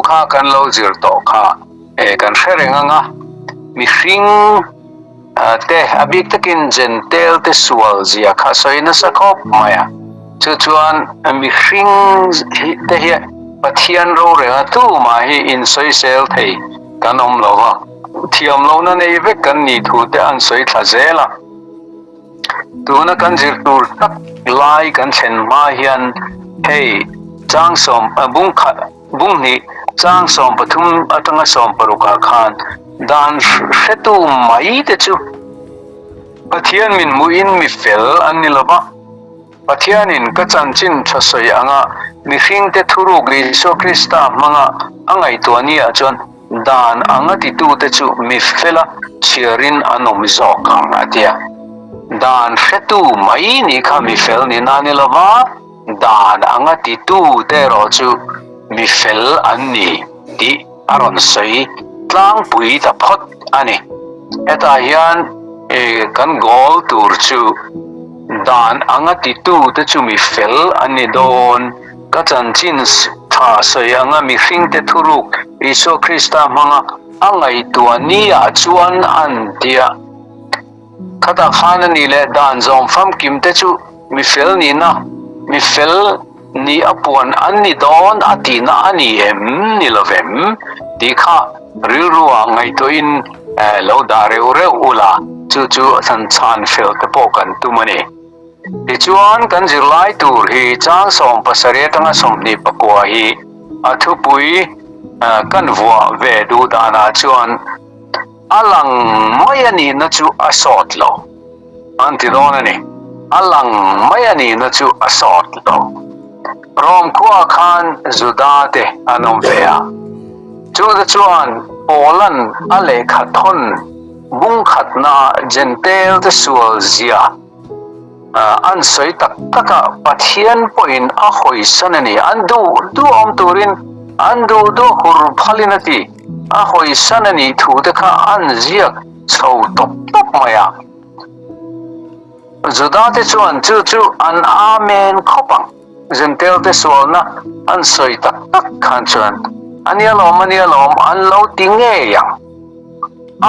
kha kan lo zir to kha kan hrenga nga mi hring te abik takin gentle te sual zia kha soina sakhop maya chuan mi hring te hi Pathian ro renga tu ma hi in soi sel thei kan om lova thiam lo na nei ve kan ni thu te an soi thla zela tuna kan zir tur tak lai kan thlen ma hian hei chang som bung ni chang som pathum atanga som paruka khan dan hretu mai te chu Pathian min muin mi fel an ni lova Pathianin ka Chanchin Tha soi anga mi hring te thuruk Riso Krista manga angai to ania chon dan anga ti tu te chu mi fela chiarin anom zo kang atia dan hretu mai ni kha mi fel ni na ni lova dan anga ti tu te ro chu mi fel an ni ti aron soi Tawngtai ta phot ani eta hian kan gol tur chu dan anga ti tu te chu mi fel ani don ka Chanchin Tha soi anga mi hring te thuruk Riso Krista manga angai tua nia chuan an tia khata khana ni le dan zom fam kim te chu mi fel ni na mi fel ni apuan an ni don atina ani em ni lovin ti kha rilruwa ngai to in lo dare ure ula chu san chan fel te pokan tumani ti chuan kan zirlai tur hi chang som pasare tanga som ni pakwa hi Thupui kan vua ve du dana chuan alang maya ni na chu asot lo antilona ni alang maya ni na chu asot lo rom kwa khan zudate anom vea chu da chuan polan ale khathon bung khatna gentle te sual zia an soi tak taka Pathian point a hoi sanani an du om turin an du hur phalinati a hoi sanani thu te kha an ziak chho top maya zuda te chuan chu an amen khopang gentle te sualna an soi tak khan chuan ania lom an lo tinge yang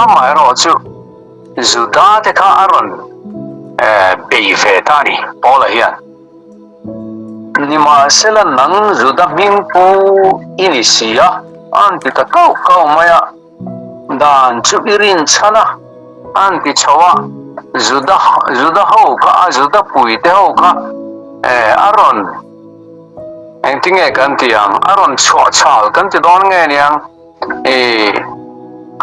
amai ro chu zuda te kha aron beive tani pola hian nima sela nang zuda mingpu inisia anti ta kau maya dan chu irin chana anti chawa zuda ho ka zuda pui te ho ka aron engtinge kan tiang aron chwa chal kan ti don nge niang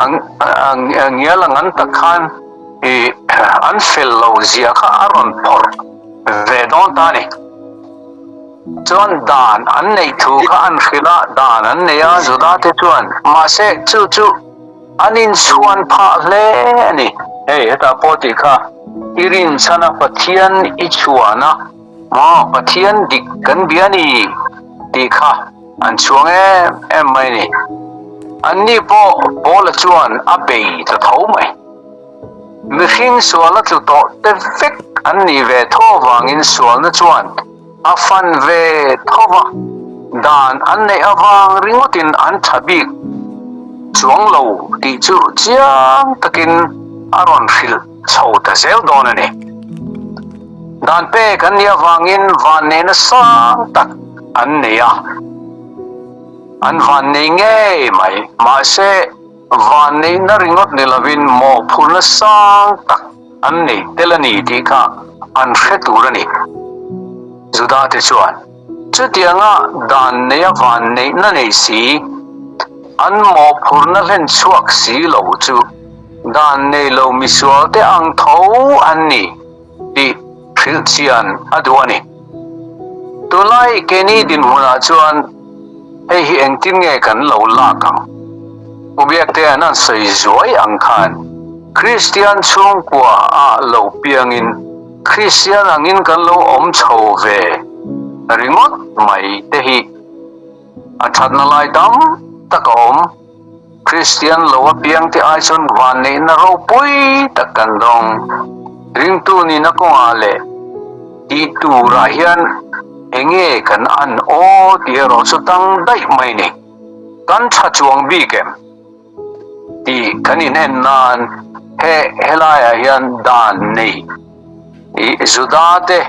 ang ngelang an takhan an fel lo zia kha aron por ve don tani chuan dan an nei thu kha an khila dan an neia zuda te chuan ma se chu anin chuan pha hle ani heta poti kha irin chana Pathian I chuana ma Pathian dik kan biani ti kha an chuang em mai ni an ni po la chuan a bei ta thau mai mi hring sual na tlu to te vek an ni ve tho wangin sual na chuan a fan ve thova dan an nei awang ringotin an thabik chuang lo ti chu chiang takin aron khil chho ta zel don ani dan pe kan ni awangin van ne na sang tak an neia an van nei nge mai ma se van nei na ringot ni lovin mo phurna sang tak an nei telani ti kha an hreturani zuda te chuan chu tianga dan neia van nei na nei si an mo phurna len chuak si lo chu dan nei lo misual te ang tho an ni ti thil chian aduani tulai keni din huna chuan hei hi engtin nge kan lo la kam ubiak te anan sei zoi ang khan Christian chung kwa a lo piangin Christian angin kan lo om chho ve ringot mai te hi athat na lai dam takom Christian lo piang te ai chon van nei na ro pui takan dong ring tu ni na ko ale ti tu ra hian enge kan an o ti ro chu tang dai mai ni kan tha chuang bi kem ti kanin en nan helaya hian dan nei i zudate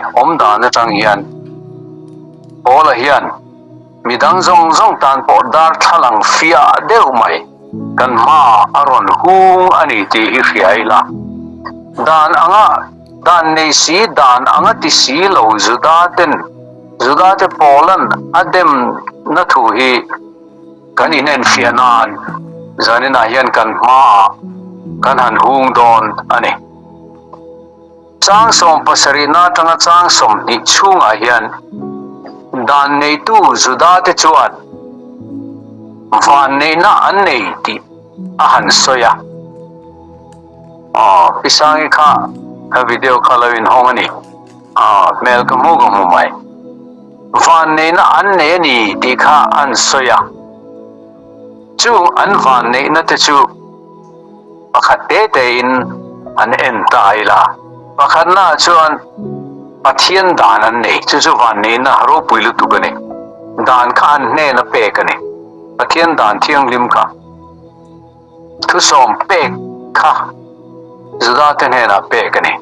dan atang hian ola hian midang zong tan po dar thalang fia deu mai kan ma aron hung ani ti hi riaila dan nei si dan anga ti si lo zudate polan adem na thu hi kanin en fianan zanina hian kan ma kan han hung don ani chang som pasarina tanga chang som ni chunga hian dan nei tu zudate chuan van nei na an nei ti a han soya pisangi kha video khalawin hongani mel kamu mai van nei na an nei ni ti kha an soya chu an van nei na te chu pakhate te in an en taila pakhatna chuan Pathian dan an nei chu van nei na haro puilu tu gane dan kha an ne na pe kane Pathian dan thiang lim kha thu som pe kha zudate ne na pe kane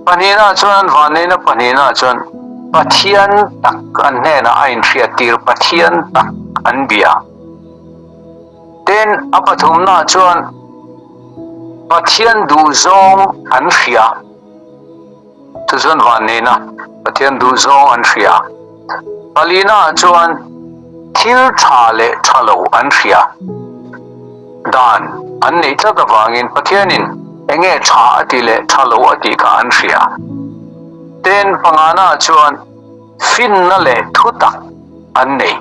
panina chuan van nei na panina chuan Pathian tak an ne na ain thria tir Pathian tak an bia ten apathum na chuan Pathian du zong an thria tu chuan van nei na Pathian du zong an thria palina chuan thil tha le thalo an thria dan an nei tla ka wangin Pathianin enge tha ati le thalo ati ka an thria ten pangana chuan fin na le thutak an nei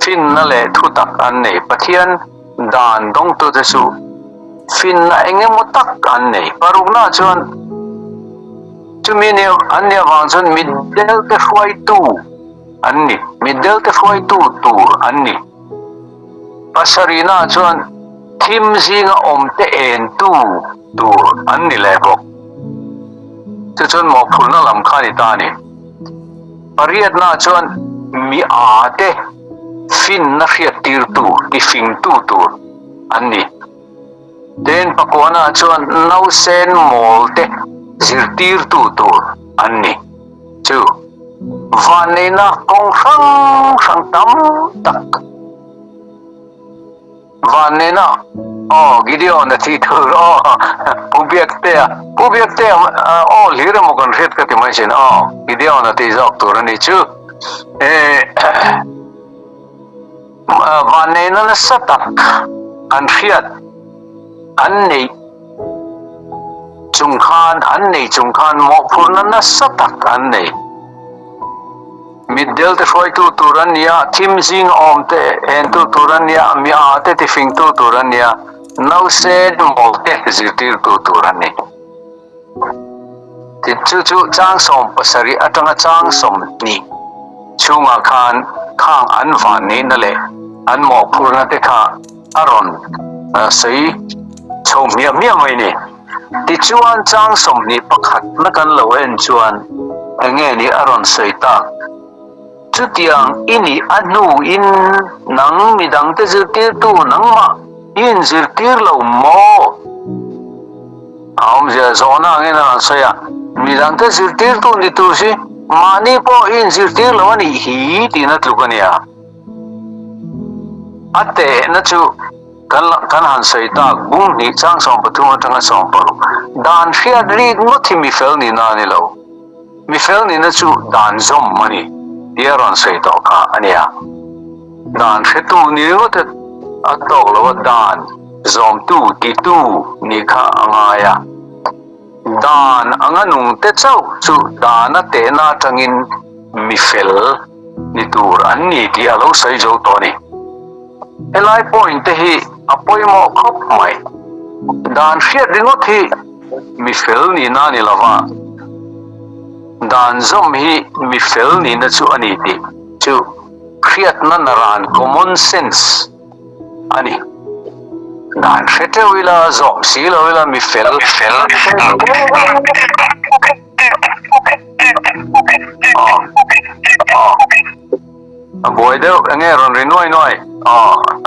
fin na le thutak an nei Pathian dan dong tu te su fin na enge mutak an nei parukna chuan chumini an ne wang chuan middel te hruai tu an ni middel te hruai tu tur an ni pasarina chuan thim zinga om te en tu tur an ni le bok chu chuan mo phulna lam kha ni ta ni pariat na chuan mi a te fin na hriat tir tu ti fing tu tur an ni ten pakona chuan no sen mol te zirtir tu tur an ni chu van nei na kong hrang tam tak van nei na Gideon na ti tur pubiak te lira mo kan ret ka ti mai sin Gideon na ti zok tur ani chu van nei na satak an hriat an nei chungkhan mo phurna na satak an nei middel te hruai tu turan nia thim zing om te en tu turan nia mi a te ti fing tu turan nia no sen mol te zirtir tu turan ni ti chu chang som pasari atanga chang som ni chunga khang an van ni na le an mo phurna te kha aron sei chom mia mai ni ti chuan chang som ni pakhat na kan lo en chuan enge ni aron sei ta chutiang ini anu in nang midang te zirtir tu nang ma in zirtir lo mo zona ngena saya midang te zirtir tu ni tu si mani po in zirtir lo ani hi ti na tlukania ate na chu kan han sei ta bung ni chang som pathuma tanga som paru dan hria ri no thi mi fel ni na ni lo mi fel ni na chu dan zom mani Yeron say to ka ania dan hetu ni wote atok lo dan zom tu ti tu ni kha angaya dan anganung te chau chu dana te na tangin mi fel ni tur an ni ti alo sai zo to ni elai point te hi apoi mo khop mai dan hriat ringot hi mi fel ni na ni lawa dan zom hi mi fel ni na chu ani ti chu khriat na naran common sense ani dan hete wila zom sila wila mi fel boy deu enge ron rinoi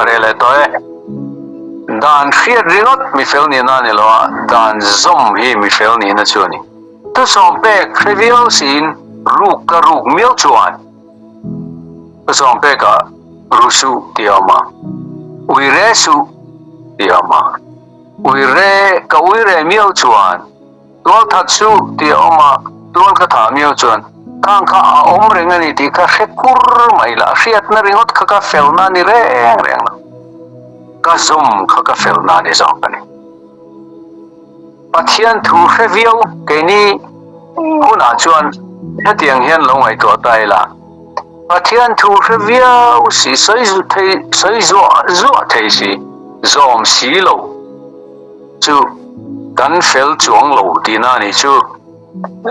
re le toy dan khiat ringot mi fel ni na ni lo dan zom hi mi fel ni na chu ni tu som pe trivial sin ruk ka ruk mil chuan tu som pe ka rusu ti ama ui re su ti ama ui re ka ui re mil chuan tual that su ti ama tual ka tha mil chuan kang ka om reng ani ti ka khekur mai la khiat na ringot ka fel na ni reng reng na ka zum ka fel na ni zong ani Pathian thu reveal ke ni huna chuan hetiang hian lo ngai to tai la Pathian thu reveal si soi zu thei soi zo thei si zom si lo chu kan fel chuang lo ti na ni chu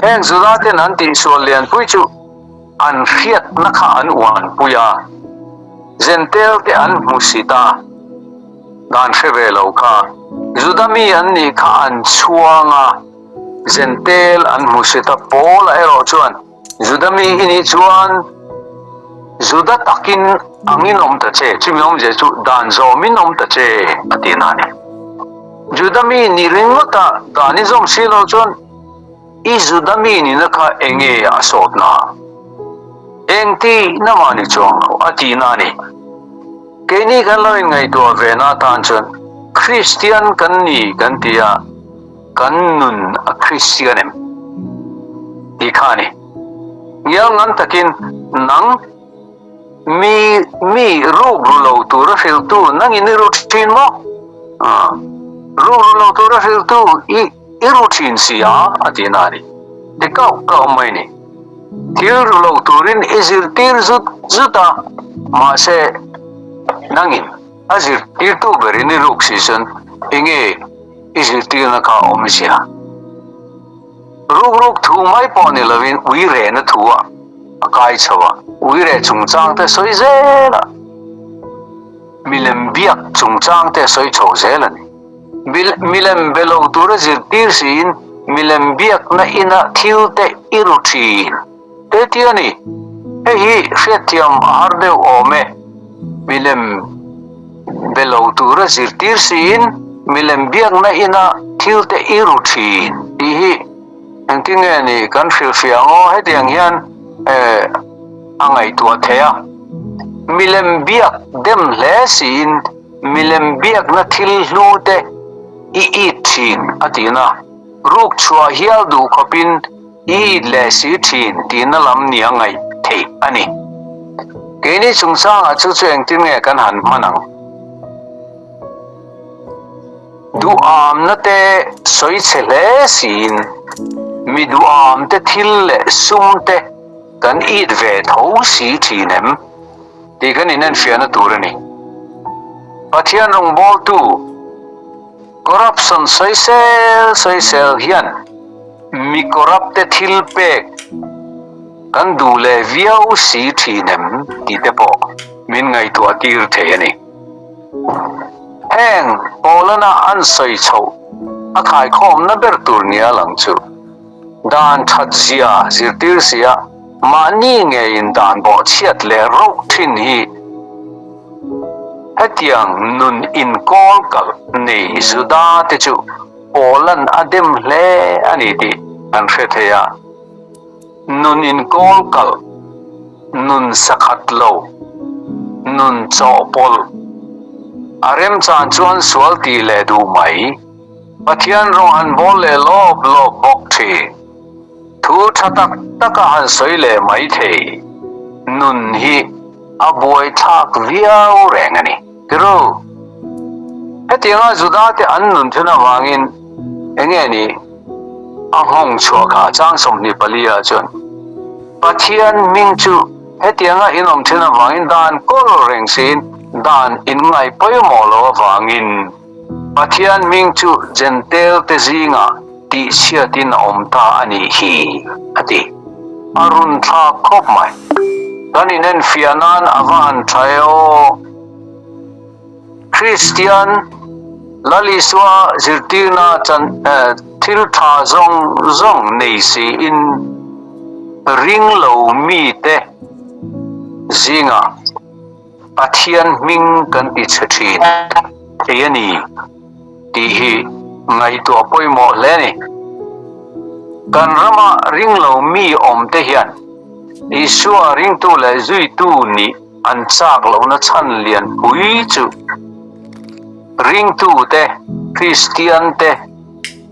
eng zula te nan ti so lian pui chu an khiat na kha an wan puya zentel te an musita dan kheve lo kha zudami an ni kha an chuanga zentel an musita pol ero chuan zudami ini chuan zuda takin angin om ta che chimyom je chu dan zo min om ta che atina ni zudami ni ringota dani zom silo chuan i zudami ni na kha enge asot na engti namani chong atina ni keni kan lo ngai to ve na tan chun Christian kan ni kan tia kan nun a Christian em ikhani yang ngan takin nang mi rug lo tu ra fil tu nang in routine mo rug lo tu ra fil tu i routine sia atinari de ka mai ni tir lo turin izir tir zuta ma se nangin azir tir tu berini ruk season inge izir tir na ka omisia ruk thu mai poni lovin ui re na thuwa akai chawa ui re chungchang te soi zela milem biak chungchang te soi chho zela ni milem belo tur zir tir sin milem biak na ina thil te irutin te tiani hi khetiam arde ome milem belo tur zir tir sin milem biak na ina thil te irutin hi engtinge ni kan fil fiango hetiang hian angai tua thea milem biak dem le sin milem biak na thil hlu te i thin atina ruk chua hial du khopin i le si thin tina lam ni angai thei ani keni chungsang a chu chu engtinge kan han manang du am na te soi chele sin mi du am te thil le sum te kan it ve tho si thinem ti kan inen fiana turani Pathian rong bol tu corruption soisel hian mi corrupt te thil pe kan du le viau si thinem ti te po min ngai tu atir the ani heng polana an soi chho akhai khom na ber tur nia lang chu dan that zia zirtir sia mani nge in dan bo chiat le ro thin hi hetiang nun in kol kal nei zuda te chu polan adem hle ani ti an fetheya nun in kol kal nun sakhat lo nun chopol arem chan chuan sual ti le du mai Pathian rong an bol le lob bok thi thu thatak taka han soi le mai thei nun hi aboi thak viau rengani pero hetianga zuda te an nun thuna wangin enge ni ahong chua kha changsom ni palia chon Pathian ming chu hetianga inom thuna wangin dan kol reng sin dan in ngai poimo lo wangin Pathian ming chu gentle te zinga ti siatin omta ani hi ati arun tha khop mai taninen fianan avan thayo Christian Lal Isua zirtina thil tha zong nei si in ring lo mi te zinga Pathian ming kan ti chathin Pathianni ti hi ngai to poimo le ni kan rama ring lo mi om te hian Isua ring tu le zui tu ni an chak lo na chan lian pui chu ring tu te Christian te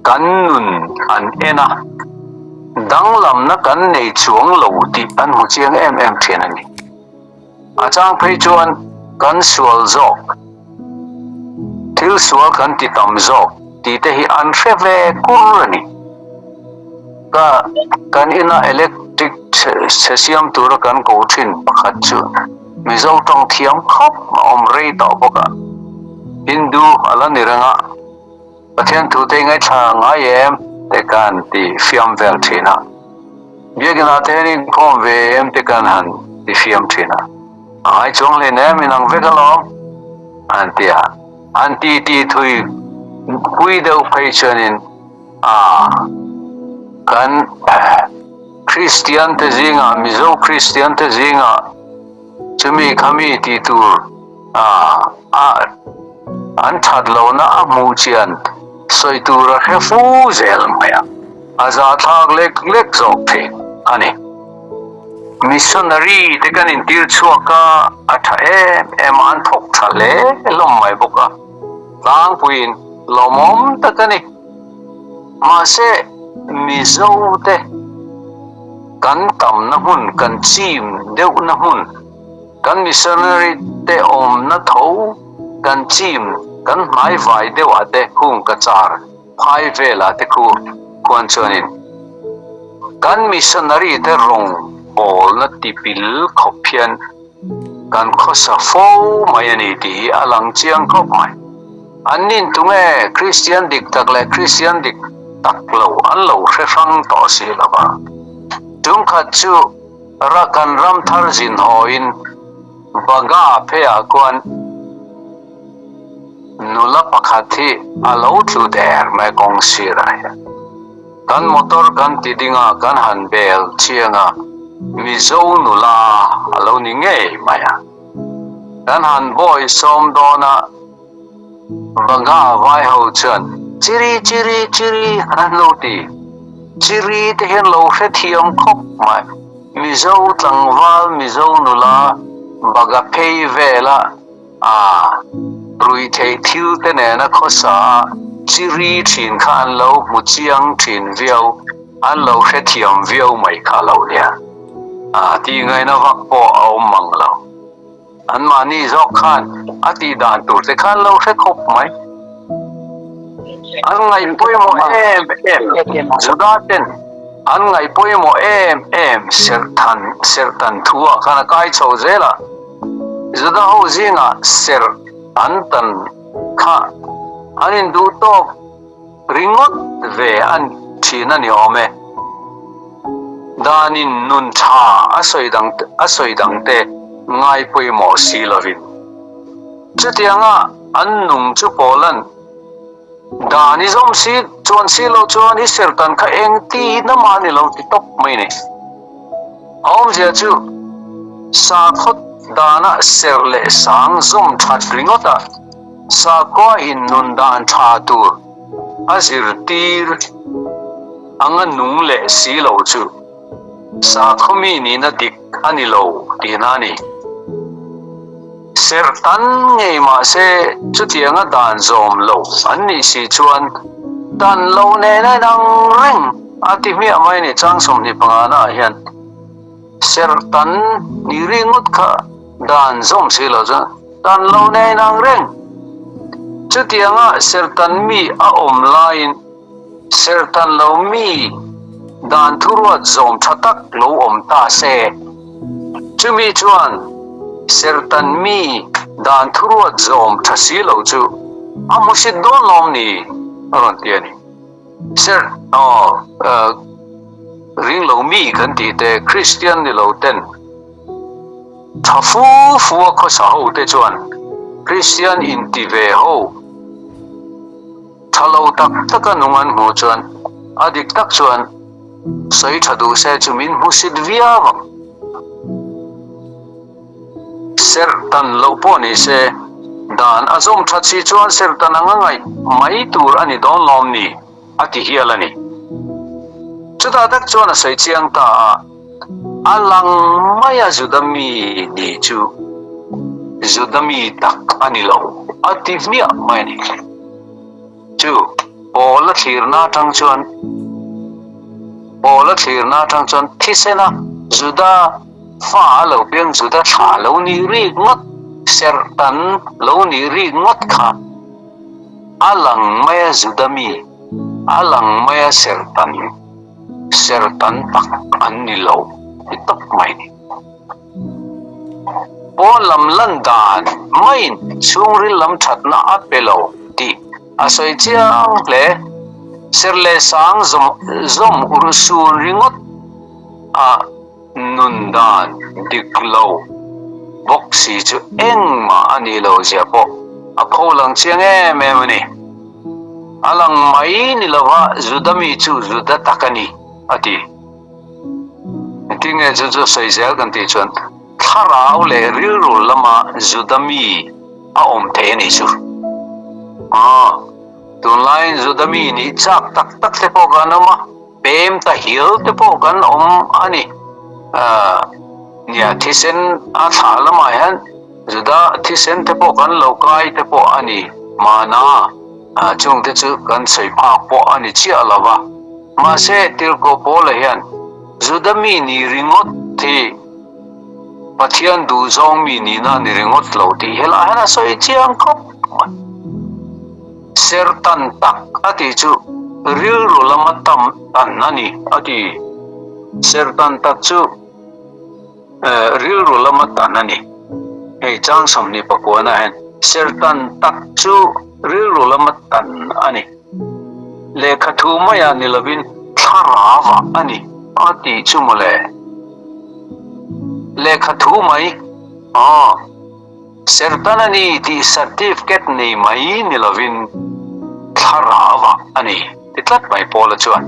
kan nun an ena dang lam na kan nei chuang lo ti an hu chiang em thian ani achang phei chuan kan sual zok thil sual kan ti tam zok ti te hi an hre ve kur ani ka kan ina electric sesiam tur kan ko thin pakhat chu Mizo tong thiam khop om rei to boka Hindu ala niranga Pathian thu te ngai tha ngai em te kan ti fiam vel thina biagina te ni khom ve em te kan han ti fiam thina ai chong le ne minang vekalom antia anti ti thui pui deu phei chanin kan Christian te zinga Mizo Christian te zinga chumi khami ti tur an that lo na mu chian soi tur he fu zel maya aza thak lek lek zok the ani missionary te kan in tir chuaka atha em an thok thale lom mai boka tang puin lomom takani ma se Mizo te kan tam na hun kan chim deu na hun kan missionary te om na tho kan chim kan mai vai deu ate hung ka char phai vela te khu kwan chonin kan missionary te rong bol na tipil khophian kan khosa fo mai ani ti alang chiang khop mai anin tunge Christian dik takle Christian dik taklo an lo hrang to si laba tung khat chu ra kan ram thar jin hoin baga phea kwan nula pakhathi alo thu der mai kong sira kan motor kan tidinga kan han bel chianga Mizo nula alo ni nge maya kan han boy som dona baga vai ho chan chiri chiri chiri han lo ti chiri te hen lo hre thiam khop mai Mizo tlangwal Mizo nula baga phei vela rui thei thil te ne na khosa chiri thin khan lo mu chiang thin viau an lo hre thiam viau mai kha lo lia ti ngai na vak po au mang lo an mani zok khan ati dan tur te khan lo hre khop mai an ngai poi mo em zudaten an ngai poi mo em sertan thua kana kai chho zela zuda ho zinga ser antan kha anin du to ringot ve an thina ni ome danin nun tha asoi dang te ngai poi mo si lovin chutianga an nung chu polan dani zom si chuan si lo chuan hi sertan kha eng ti na mani lo ti top mai ni om je chu sa khot dana serle sang zum that ringota sa ko in nun dan tha tu azir tir anga nung le si lo chu sa khomi ni na dik ani lo ti na ni sertan ngei ma se chutianga dan zom lo an ni si chuan dan lo ne na dang reng ati mi amai ni chang som ni pangana hian sertan ni ringut kha dan zom si lo cha dan lo ne nang reng chutianga sertan mi a om lain sertan lo mi dan thurwa zom thatak lo om ta se chumi chuan sertan mi dan thurwa zom thasi lo chu amusit don lom ni ron tiani ser ring lo mi kan ti te Christian ni lo ten thafu fu ko sa ho te chuan Christian in ti ve ho thalo tak taka nungan mo chuan adik tak chuan soi thadu se chumin musit viawang ser tan lo po ni se dan azom thatchi chuan ser tan anga ngai mai tur ani don lom ni ati hialani chuta tak chuan a sei chiang ta alang maya judami ni chu judami tak ani lo ati mia mai ni chu pola thirna tang chuan thisena juda fa lo piang juda tha lo ni ri ngot ser tan lo ni ri ngot kha alang maya judami alang maya ser tan tak ani lo itak mai ni polam landan main chungri lam thatna apelo ti asoi chiang le serle sang zom urusun ringot a nundan diklo boxi chu engma ani lo japo a pholang chiang me mani alang mai ni lawa judami chu juda takani ati tinge chu sei zel kan ti chon tharau le riru lama judami a om the ni chu tunlain judami ni chak tak te po ganama pem ta hil te po gan ani nia thisen a thalama han juda thisen te po gan lokai te po ani mana chung te chu kan sei pha po ani chia lawa ma se tir ko po la hian judami ni ringot thi Pathian du zong mi ni na ni ringot lo ti hela hana soi chiang khop ser tan tak ati chu ril ru lama tam tan nani ati ser tan tak chu ril ru lama tan nani hei chang som ni pakwana hen ser tan tak chu ril ru lama tan ani le khathu maya ni lovin tharawa ani ati chu mole le khathu mai ser tan ani ti certificate nei mai ni lovin tharawa ani titlat mai pola chuan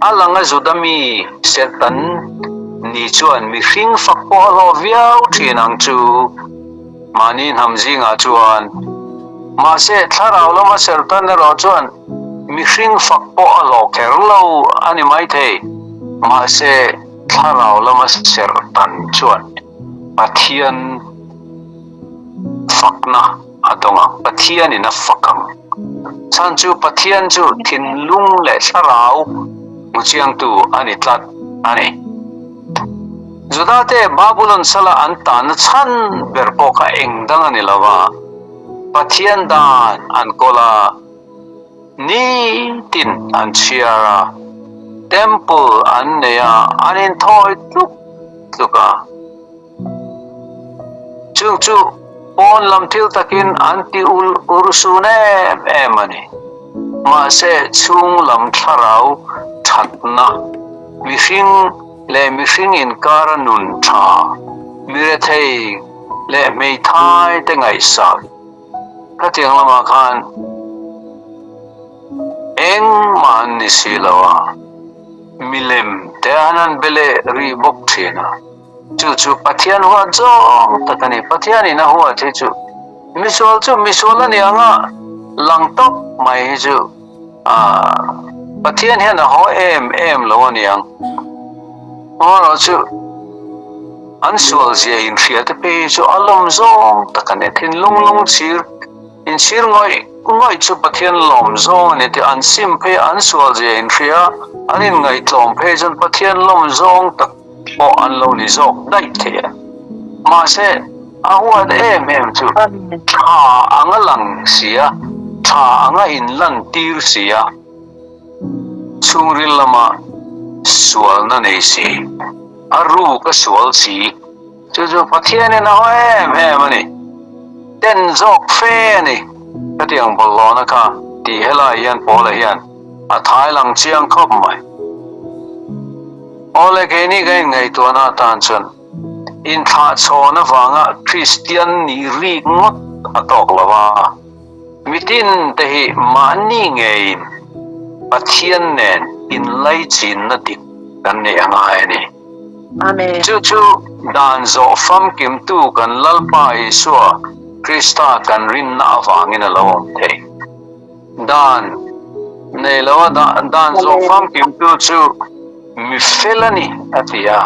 alanga judami sertan ni chuan mi hring fak po lo viau thinang chu manin hamjinga chuan ma se tharau lama sertan ro chuan mi hring fak po lo kerlo ani mai thei ma se tharau lama sertan chuan Pathian fakna atonga Pathianni na fakam chan chu Pathian chu thin lung le tharau muchiang tu ani tlat ani judate babulon sala antan chan berpo ka engdang ani lawa Pathian dan an kola nitin an chiara temple an neia anin thoi tuka chu on lam thil takin anti ursune emani ma se chung lam tharau thatna mihring in karanun tha mire thei le mei thai te ngai sa katiang lama khan eng man ni silawa milem te anan bele ri bok thina chu Pathian huwa zong takani Pathianni na huwa the chu misol ani anga langtok mai chu Pathian hian ho em lo ani ang oro chu an sual zia in thria te pe chu alom zong takani thin lung chir in chir ngoi chu Pathian lom zong ani te an sim pe an sual zia in thria anin ngai tlom pe jan Pathian lom zong tak po an lo ni zok dai the ma se ahuat em chu tha anga lang sia tha anga in lan tir sia chungril lama sual na nei si aru ka sual si chu Pathianni na em ani ten zok fe ni katiang bolona ka ti hela hian pola hian a thai lang chiang khop mai ole geni ngai to na tan chun in tha chona wanga Christian ni ri ngot atok lawa mitin te hi mani ngei Pathian nen in lai chin na dik kan ne anga ni amen chu dan Zofa kim tu kan Lal Isua Krista kan rin na avangin alawam thei dan nei lawa dan Zofa kim tu chu mi felani atia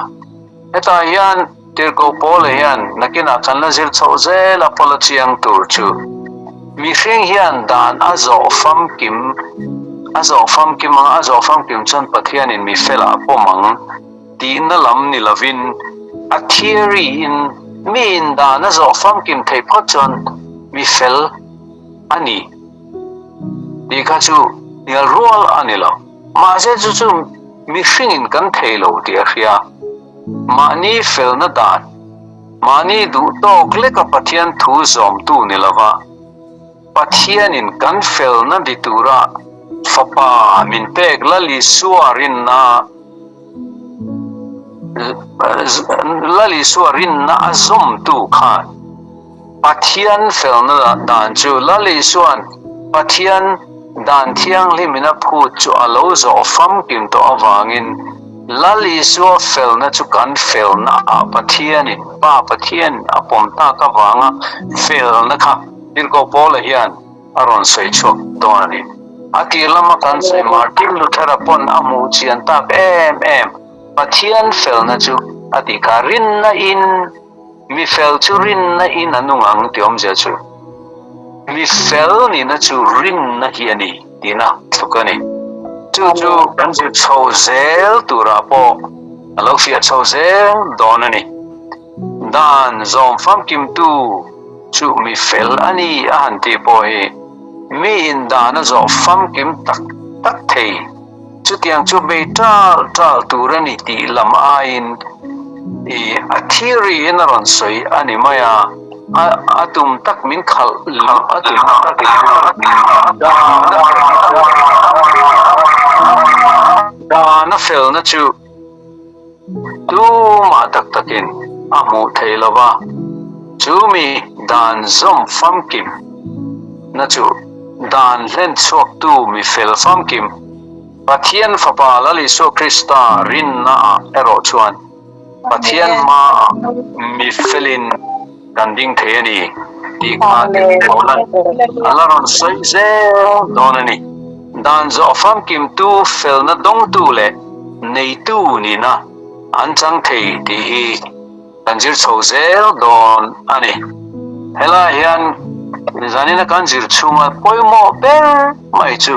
eta hian tirko pole hian nakina kanla zir chauze la pola chiang tur chu mi hring hian dan a Zofa kim chon Pathian in mi fela pomang ti na lam ni lovin a theory in min da na Zofa kim thei phachon mi fel ani di kha chu nial rual ani lo ma se chu mi hring in kan thei lo ti a hria ma ni fel na dan ma ni du tok le ka Pathian thu zom tu ni lova Pathian in kan fel na ditura fapa min pek Lal Isua rin na azom tu khan Pathian fel na dan chu Lal Isua Pathian dan thiang limina phu chu alo Zofa kim to awangin Lal Isua fel na chu kan fel na Pathian in pa Pathian apom ta ka wanga fel na kha dirko pol hian aron sei chok donani akilama kan sei Martin Luther upon amu chian tak em Pathian fel na chu adika rin na in mi fel chu rin na in anungang tiom ja chu mi fel ni na chu rin na hi ani tina thukani chu kan chu chauzel tura po alo fia chauzel donani dan Zofa kim tu chu mi fel ani a hanti po hi mi in dan Zofa kim tak thei chu tiang chu be tal turani ti lam ain i a theory in ron soi ani maya atum tak min khal atum da na fel na chu tu ma takin amu thei lova chu mi dan Zofa kim na chu dan len chok tu mi fel fam kim Pathian fapa Lal Isua Krista rin na ero chuan Pathian ma mi felin ganding thei ani ti kha alaron sei ze donani dan Zofa kim tu fel na dong tu le nei tu ni na anchang thei ti hi kanjir chauzel don ani hela hian zanina kanjir chunga poimo ber mai chu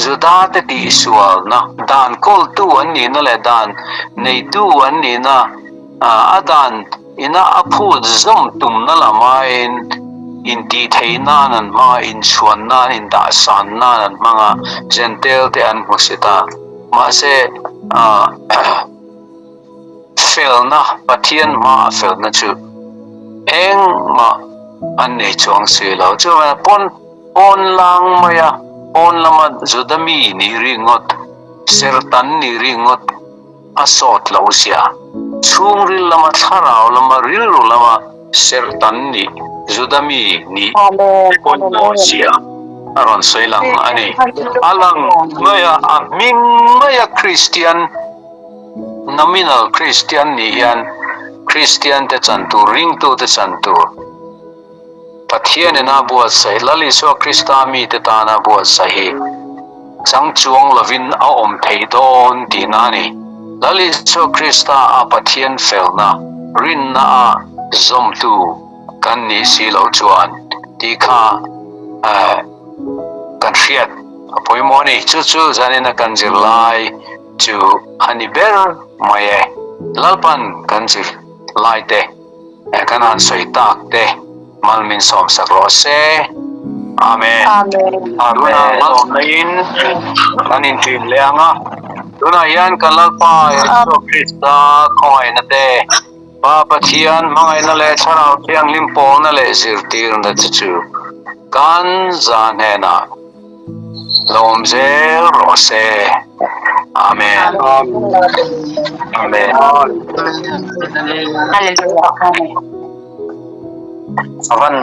zuda te ti sual na dan kol tu an ni na le dan nei tu an ni na adan ina aphu zom tum na lamain in ti thei nan ma in chuan nan in da san nan manga gentle te an musita ma se fel na Pathian ma fel na chu eng ma an nei chuang se lo chu pon lang maya pon lama zudami ni ringot sertan ni ringot asot lo sia chung ril lama tharau lama rilru lama sertan ni zudami ni pon lo sia aron soilang ani alang maya aming maya Christian nominal Christian ni yan Christian te chantu ring tu te chantu Pathian na buat sai Lal Isua Krista mi te ta na buat sai chang chuang lovin a om thei don ti na ni Lal Isua Krista a Pathian fel na rin na a zom tu kan ni si lo chuan ti kha kan hriat poimo ni chu zanina kan zirlai chu hani ber maye lalpan kan zir lai te kan han soi tak te malmin som sakro se amen aduna malin kanin tin leanga duna yan kan lalpa Yesu Krista khoi na te pa Pathian mangai na le charau tiang limpo na le zirtir na chu kan zanena lom zel rose amen amen Hallelujah. Amen. avan